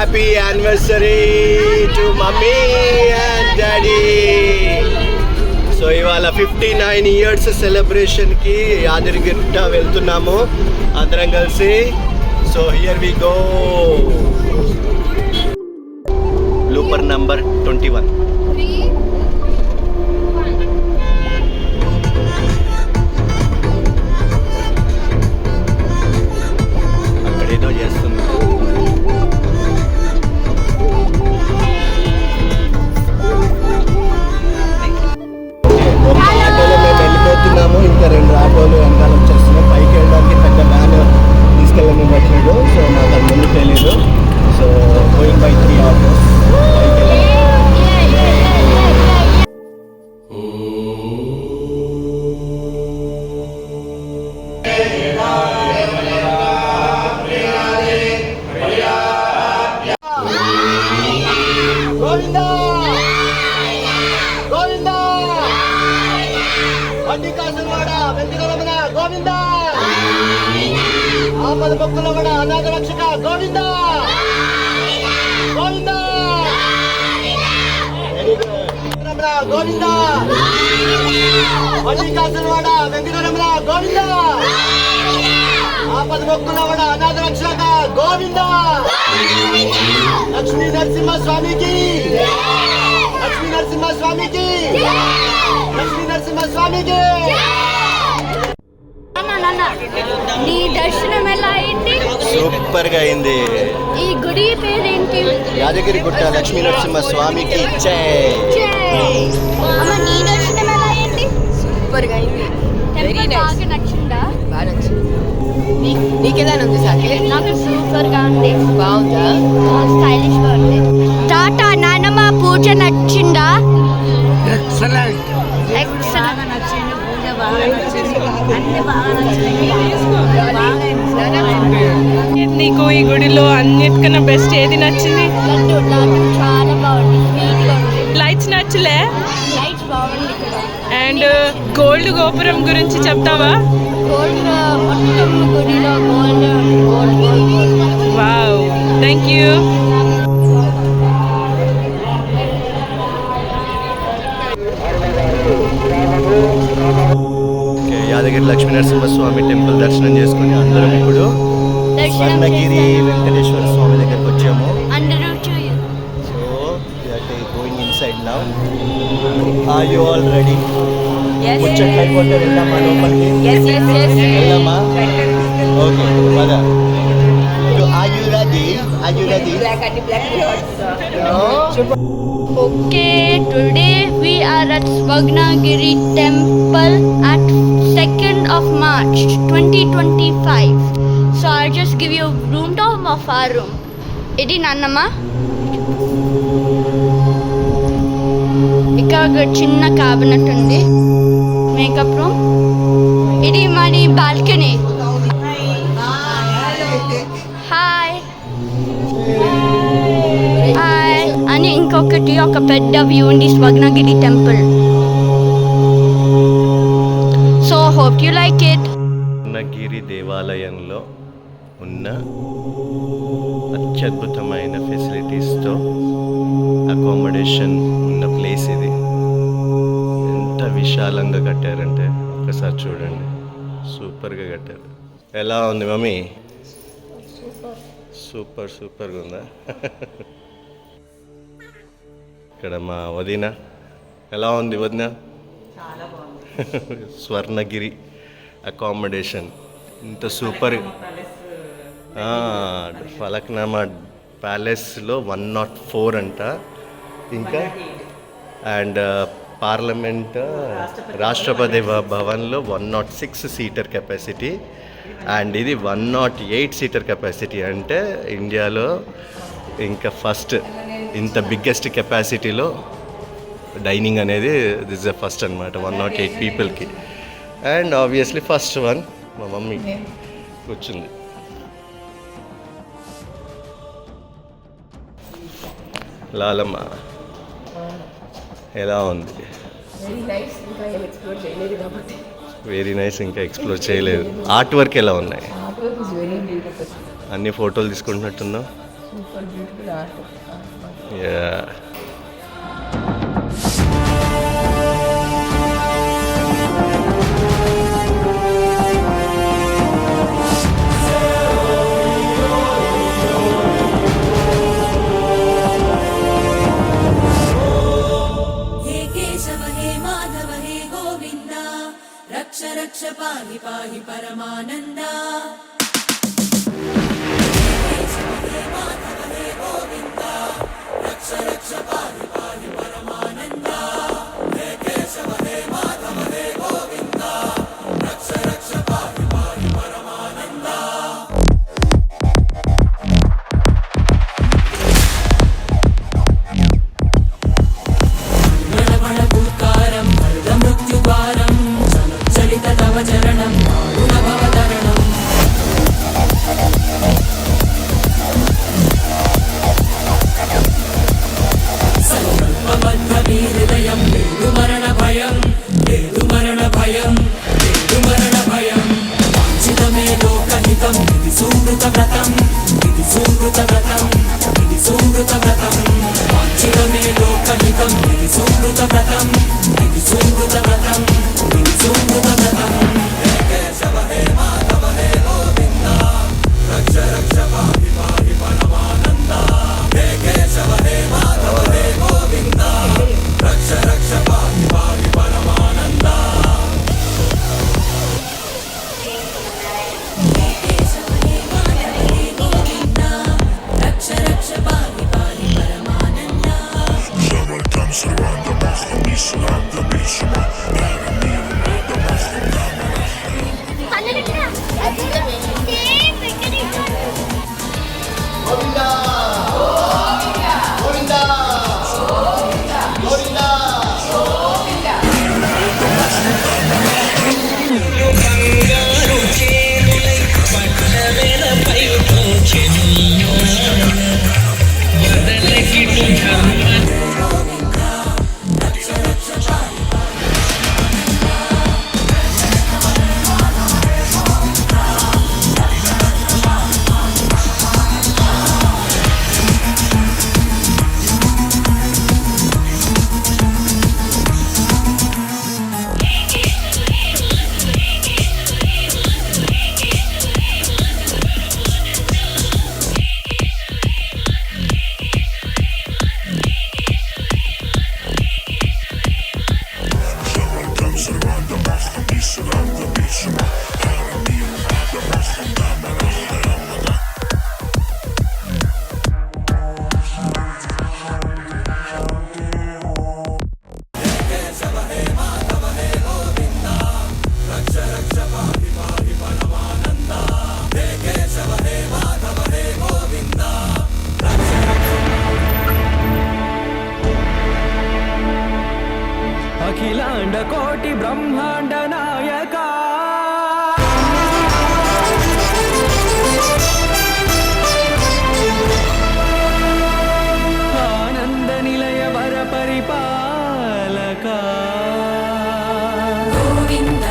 Happy anniversary to mummy and daddy. So ఇవాళ 59 years సెలబ్రేషన్కి యాదగిరిగుట్ట వెళ్తున్నాము అందరం కలిసి. So here we go. Blooper number 21. అక్కడేదో చేస్తుంది. ఒక ఆటోలో మేము వెళ్ళిపోతున్నాము, ఇంకా 2 ఆటోలు వెనకాల వచ్చేస్తున్నాం. పైకి వెళ్ళడానికి పెద్ద వ్యాన్ తీసుకెళ్ళని పట్టినాడు. సో నాకు అది ముందు తెలీదు. సో గోయింగ్ బై 3 ఆటోస్ పైకి వెళ్ళాలి. గోవిందా గోవిందా వడ్డీ కాసులవాడ వెంకటరమణ గోవిందా, ఆపద భక్తులవాడ అనాథ రక్షక గోవిందా గోవిందా, రమణ గోవిందా, వడ్డీ కాసులవాడ వెంకటరమణ గోవిందా, ఆపద భక్తులవాడ అనాథ రక్షక గోవిందా. లక్ష్మీ నరసింహ స్వామికి, లక్ష్మీ నరసింహ స్వామికి, లక్ష్మీ నరసింహ స్వామికి. నీ దర్శనం ఎలా అయింది? సూపర్ గా అయింది. ఈ గుడి పేరేంటి? యాదగిరిగుట్ట లక్ష్మీ నరసింహ స్వామికి జై. అమ్మ నీ దర్శనం ఎలా అయింది? సూపర్ గా అయింది. టెంపుల్ బాగా నచ్చిందా? బాగా నచ్చింది. నీకెలా ఉంది సాకిల్? నాకు సూపర్ గా ఉంది. బాగుందా? స్టైలిష్ గా ఉంది. టాటా నానమ్మ పూజ నచ్చిందా? ఎక్సలెంట్. ఎక్సలెంట్ నచ్చింది, పూజ బాగా నచ్చింది, అన్ని బాగా నచ్చింది. నీకు ఈ గుడిలో అన్నిటికన్నా బెస్ట్ ఏది నచ్చింది? లడ్డు లడ్డు చాలా బాగుంది, స్వీట్ గా ఉంది. లైట్స్ నచ్చలే? లైట్స్ బాగుంది. అండ్ గోల్డ్ గోపురం గురించి చెప్తావా? గోల్డ్ మొత్తం గుడిలో gold gold gold. Wow, thank you. Yadagiri Lakshmi Narasimha Swamy temple దర్శనం చేసుకుని అందరం ఇప్పుడు స్వర్ణగిరి వెంకటేశ్వర స్వామి దగ్గరికి వచ్చాము. అందరూ so going inside now. Are you all ready? ముచ్చట్లు అయిపోతే వెళ్దామా లోపలికి? వెళ్దామా? ఓకే పద. Are you ready? Are you ready? Okay, today we are at Swarnagiri Temple at 2nd of March 2025. So I'll just give you a room tour of our room. Idi Nannamma. Ikkada chinna cabinet undi. Makeup room. Idi mani balcony. Hi. Hi. అని ఇంకొకటి ఒక పెద్ద view ఉంది Swarnagiri temple. So hope you like it. Swarnagiri దేవాలయంలో ఉన్న అత్యద్భుతమైన ఫెసిలిటీస్తో accommodation ఉన్న place ఇది. ఎంత విశాలంగా కట్టారంటే ఒకసారి చూడండి, సూపర్గా కట్టారు. ఎలా ఉంది మమ్మీ? సూపర్ సూపర్గా ఉందా? ఇక్కడ మా వదిన. ఎలా ఉంది వదిన? స్వర్ణగిరి అకామిడేషన్ ఇంత సూపర్. ఫలక్నామా ప్యాలెస్లో 104 అంట. ఇంకా అండ్ పార్లమెంట్ రాష్ట్రపతి భవన్లో 106 సీటర్ కెపాసిటీ. అండ్ ఇది 108 సీటర్ కెపాసిటీ. అంటే ఇండియాలో ఇంకా ఫస్ట్ ఇంత బిగ్గెస్ట్ కెపాసిటీలో డైనింగ్ అనేది దిస్ ద ఫస్ట్ అనమాట 108 పీపుల్కి. అండ్ ఆబ్వియస్లీ ఫస్ట్ వన్ మా మమ్మీ కూర్చుంది. లాలమ్మ ఎలా ఉంది? Very nice. ఇంకా ఎక్స్ప్లోర్ చేయలేదు. ఆర్ట్ వర్క్ ఎలా ఉన్నాయి? అన్ని ఫోటోలు తీసుకుంటున్నట్టున్నావు. Super beautiful art. Yeah. हे केशव हे माधव हे गोविन्द रक्ष रक्ष पाहि पाहि परमानन्दा అఖిలాండ కోటి బ్రహ్మాండ నాయక ఆనంద నిలయ వర పరిపాలక గోవింద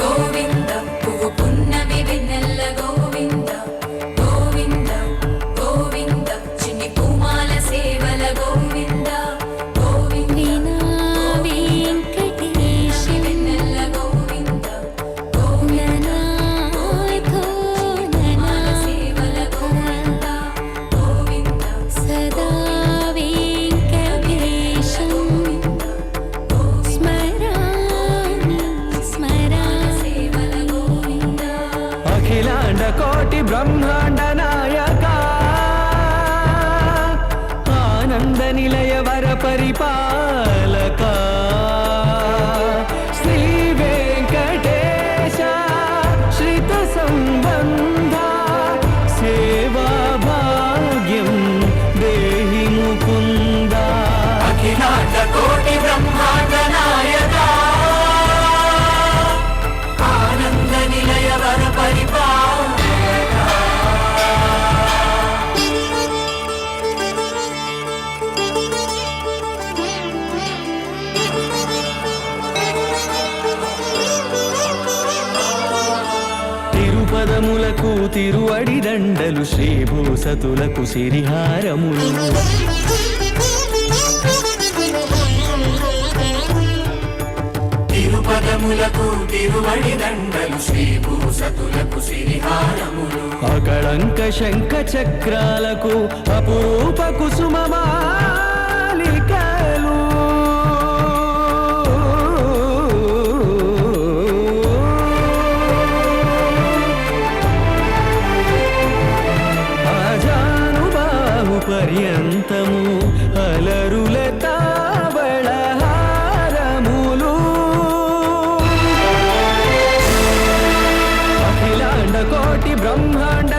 గోవింద పువ్వు పున్నమి వెన్నెల్ల గోవింద గోవింద గోవింద చిన్ని పూమాల సేవల గోవింద గోవింద వెన్నెల్ల గోవింద గోవింద పూమాల సేవల గోవింద గోవింద సదా వెంకటేశం స్మరామి స్మరామి సేవల గోవింద అఖిలాండ కోటి బ్రహ్మాండ నాయక ఆనంద నిలయ వర పరిపాలక శ్రీ వెంకటేశ శ్రిత సంబంధ సేవా భాగ్యం దేహి ముకుంద అఖిలాండ కోటి బ్రహ్మాండ నాయక ఆనంద నిలయ వర పరిపాలక కమలములకు తిరువడి దండలు శ్రీభూసతులకు సిరిహారములు తిరుపదములకు తిరువడి దండలు శ్రీభూసతులకు సిరిహారములు అకళంక శంఖ చక్రాలకు అపురూప కుసుమమాలికలు ఆజానుబాహు పర్యంతము అలరుల తావళహారములు అఖిలాండ కోటి బ్రహ్మాండ